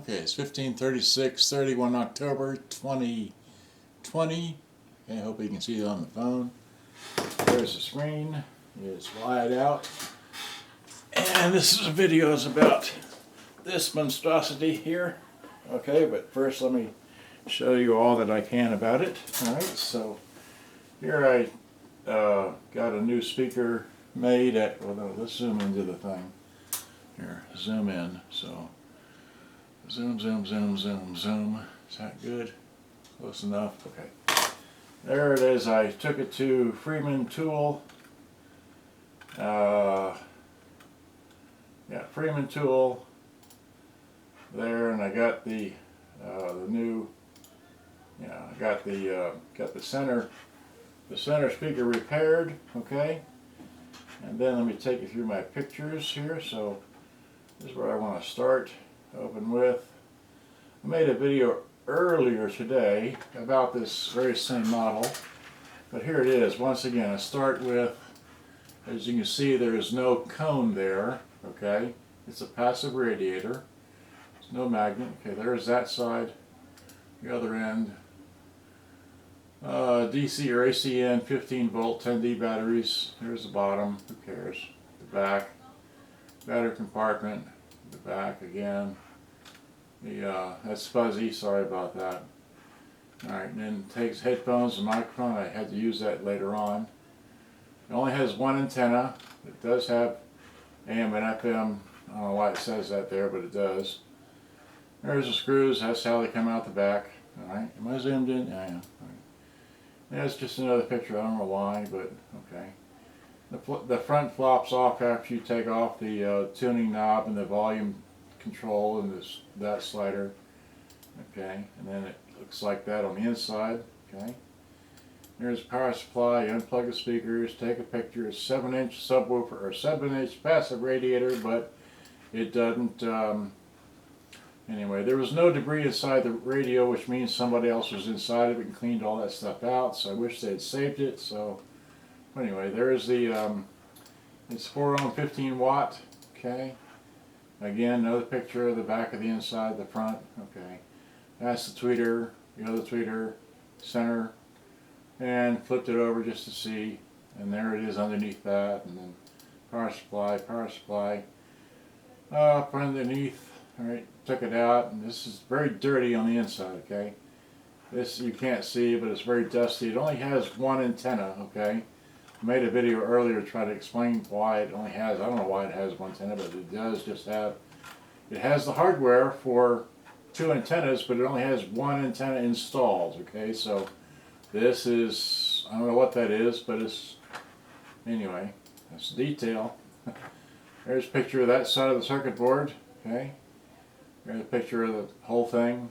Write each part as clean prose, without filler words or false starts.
Okay, it's 15:36, 31 October 2020. Okay, I hope you can see it on the phone. There's the screen. It's wide out. And this is a video about this monstrosity here. Okay, but first let me show you all that I can about it. Alright, so here I got a new speaker made at, well no, let's zoom into the thing. Here, zoom in. So zoom, zoom, zoom, zoom, zoom. Is that good? Close enough? Okay. There it is. I took it to Freeman Tool. Freeman Tool. There, and I got the new. I got the center speaker repaired. Okay. And then let me take you through my pictures here. So this is where I want to start. Open with. I made a video earlier today about this very same model, but here it is. Once again, I start with, as you can see, there is no cone there. Okay, it's a passive radiator. There's no magnet. Okay, there's that side. The other end. DC or ACN 15 volt 10D batteries. Here's the bottom. Who cares? The back. Battery compartment. The back again. That's fuzzy, sorry about that. Alright, and then it takes headphones and microphone. I had to use that later on. It only has one antenna. It does have AM and FM. I don't know why it says that there, but it does. There's the screws. That's how they come out the back. Alright, am I zoomed in? I am. Right. That's just another picture. I don't know why, but okay. The front flops off after you take off the tuning knob and the volume control and that slider. Okay, and then it looks like that on the inside. Okay, there's power supply. You unplug the speakers, take a picture. It's 7-inch subwoofer or 7-inch passive radiator, but it doesn't. Anyway, there was no debris inside the radio, which means somebody else was inside of it and cleaned all that stuff out. So I wish they had saved it. So anyway, there's the. It's 4 ohm, 15 watt. Okay. Again, another picture of the back of the inside, the front. Okay. That's the tweeter, the other tweeter, center, and flipped it over just to see. And there it is underneath that. And then power supply. Up underneath. Alright, took it out. And this is very dirty on the inside, okay? This you can't see, but it's very dusty. It only has one antenna, okay? I made a video earlier to try to explain why it only has, I don't know why it has one antenna, but it does just have, it has the hardware for 2 antennas, but it only has one antenna installed, okay? So this is, I don't know what that is, but it's, anyway, that's detail. There's a picture of that side of the circuit board, okay? There's a picture of the whole thing.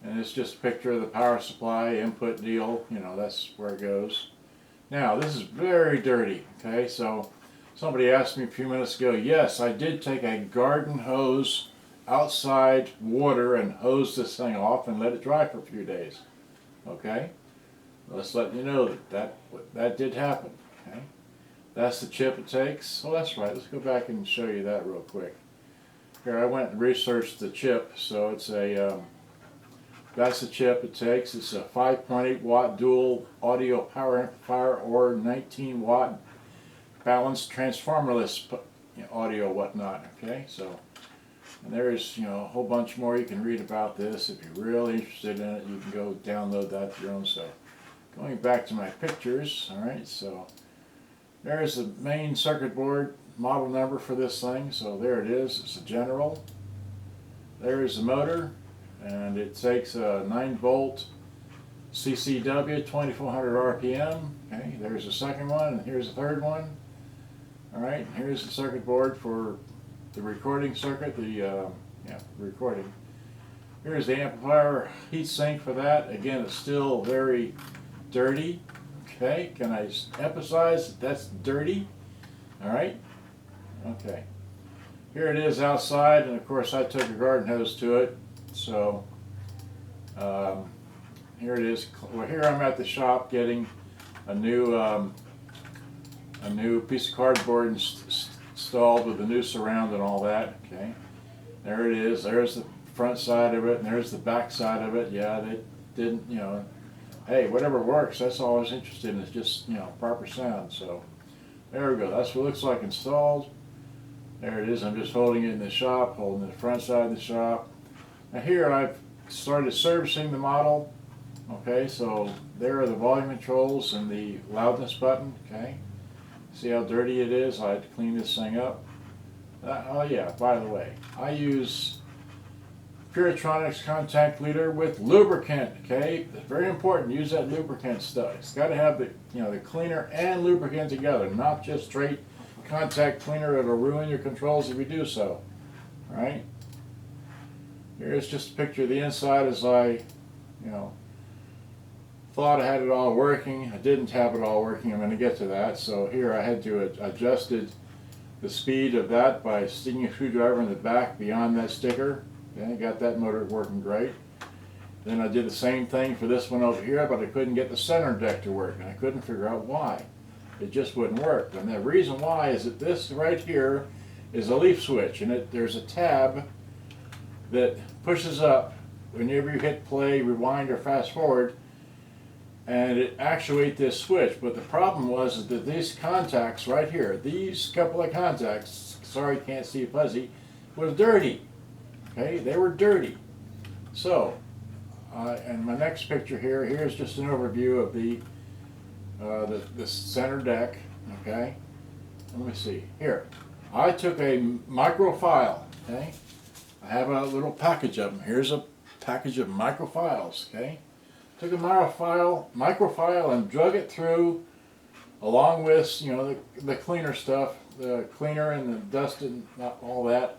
And it's just a picture of the power supply input deal, you know, that's where it goes. Now, this is very dirty, okay, so somebody asked me a few minutes ago, yes, I did take a garden hose outside water and hose this thing off and let it dry for a few days, okay? Let's let you know that did happen, okay? That's the chip it takes. Well, that's right, let's go back and show you that real quick. Here, I went and researched the chip, so it's a, that's the chip it takes. It's a 5.8 watt dual audio power amplifier or 19 watt balanced transformerless audio whatnot. Okay, so and there's a whole bunch more you can read about this. If you're really interested in it, you can go download that for your own stuff. Going back to my pictures, all right. So there's the main circuit board model number for this thing. So there it is. It's a General. There's the motor. And it takes a 9-volt CCW, 2400 RPM. Okay, there's the second one, and here's the third one. Alright, here's the circuit board for the recording circuit, recording. Here's the amplifier heatsink for that. Again, it's still very dirty. Okay, can I emphasize that that's dirty? Alright, okay. Here it is outside, and of course I took a garden hose to it. So here it is. Well, here I'm at the shop getting a new piece of cardboard installed with the new surround and all that. Okay, There it is. There's the front side of it, and there's the back side of it. Yeah, they didn't, you know, hey, whatever works, that's all I was interested in, is just, you know, proper sound. So there we go. That's what it looks like installed. There it is. I'm just holding it in the shop, holding the front side of the shop. Now here I've started servicing the model. Okay, so there are the volume controls and the loudness button. Okay, see how dirty it is? I had to clean this thing up. Oh yeah, by the way, I use Puretronics contact leader with lubricant. Okay, it's very important. Use that lubricant stuff. It's got to have the, you know, the cleaner and lubricant together, not just straight contact cleaner. It'll ruin your controls if you do so. All right. Here's just a picture of the inside as I, you know, thought I had it all working. I didn't have it all working. I'm going to get to that. So here I had to adjusted the speed of that by sticking a screwdriver in the back beyond that sticker. Okay, got that motor working great. Then I did the same thing for this one over here, but I couldn't get the center deck to work, and I couldn't figure out why. It just wouldn't work. And the reason why is that this right here is a leaf switch, and there's a tab that pushes up whenever you hit play, rewind, or fast forward, and it actuates this switch. But the problem was that these contacts right here, these couple of contacts, sorry can't see fuzzy, was dirty. Okay, they were dirty. So, and my next picture here, here's just an overview of the center deck. Okay, let me see here. I took a microfile. Okay, I have a little package of them. Here's a package of microfiles. Okay. Took a microfile and drug it through, along with, you know, the cleaner stuff, the cleaner and the dust and all that,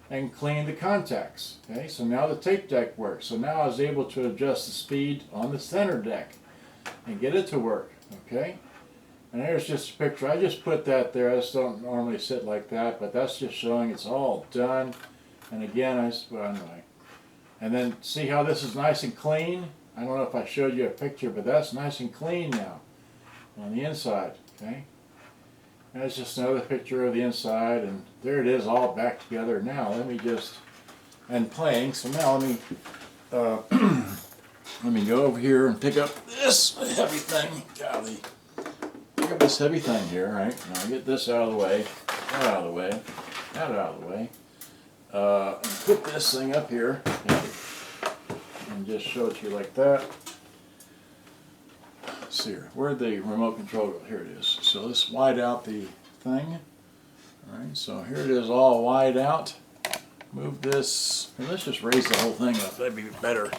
and cleaned the contacts. Okay, so now the tape deck works. So now I was able to adjust the speed on the center deck and get it to work. Okay, and there's just a picture. I just put that there. I just don't normally sit like that, but that's just showing it's all done. And again, well, anyway. And then see how this is nice and clean. I don't know if I showed you a picture, but that's nice and clean now on the inside. Okay, and it's just another picture of the inside, and there it is, all back together. Now let me just, and playing. So now let me go over here and pick up this heavy thing. Golly, pick up this heavy thing here. Right now, get this out of the way, that out of the way, that out of the way, and put this thing up here. Okay. And just show it to you like that. Let's see here. Where'd the remote control go? Here it is. So let's wide out the thing. Alright, so here it is all wide out. Move this. And let's just raise the whole thing up. That'd be better.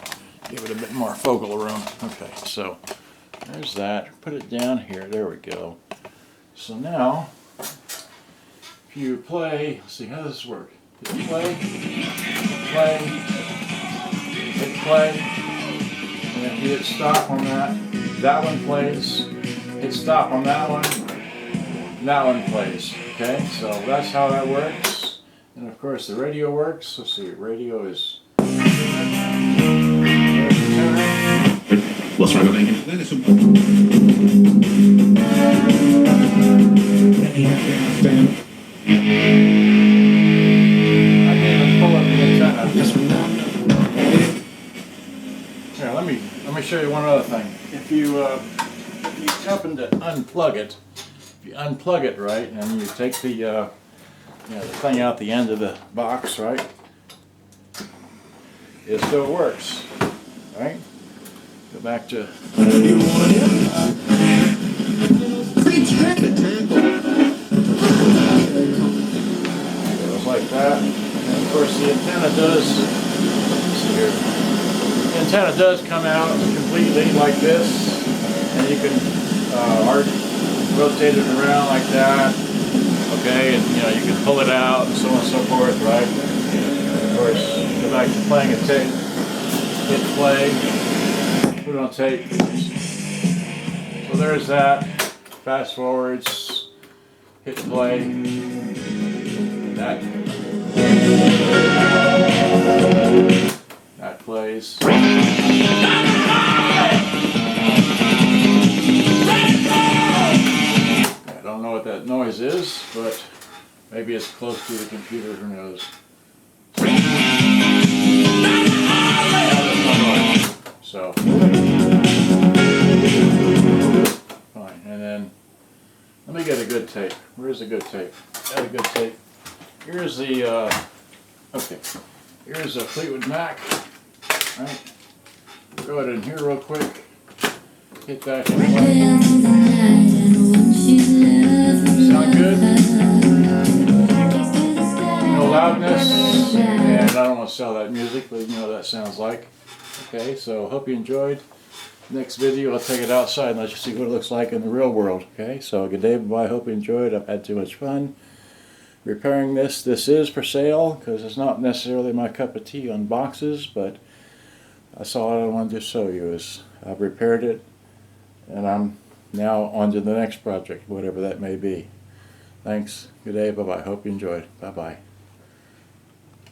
Give it a bit more focal room. Okay, so there's that. Put it down here. There we go. So now, if you play, let's see, how does this work? Hit play, play, hit play, and if you hit stop on that one plays. Hit stop on that one plays. Okay, so that's how that works. And of course the radio works. Let's see, radio is... What's wrong with that? Is I can't even pull up the antenna. Here, let me show you one other thing. If you happen to unplug it, if you unplug it right, and you take the the thing out the end of the box, right? It still works, right? Go back to. Goes like that, and of course the antenna does. Let's see here. The antenna does come out completely like this, and you can rotate it around like that. Okay, and you can pull it out and so on and so forth, right? And of course, go back to playing a tape. Hit play. Put it on tape. So there's that. Fast forwards. Hit play. That plays. I don't know what that noise is, but maybe it's close to the computer, who knows. here's a good tape. Got a good tape. Here's the, okay. Here's a Fleetwood Mac. Right. Throw it in here real quick. Hit that hit button. Sound good? No loudness. And I don't want to sell that music, but you know what that sounds like. Okay, so hope you enjoyed. Next video, I'll take it outside and let you see what it looks like in the real world. Okay, so good day, bye-bye, hope you enjoyed. I've had too much fun repairing this. This is for sale because it's not necessarily my cup of tea on boxes, but that's all I wanted to show you is I've repaired it and I'm now on to the next project, whatever that may be. Thanks, good day, bye-bye, hope you enjoyed. Bye-bye.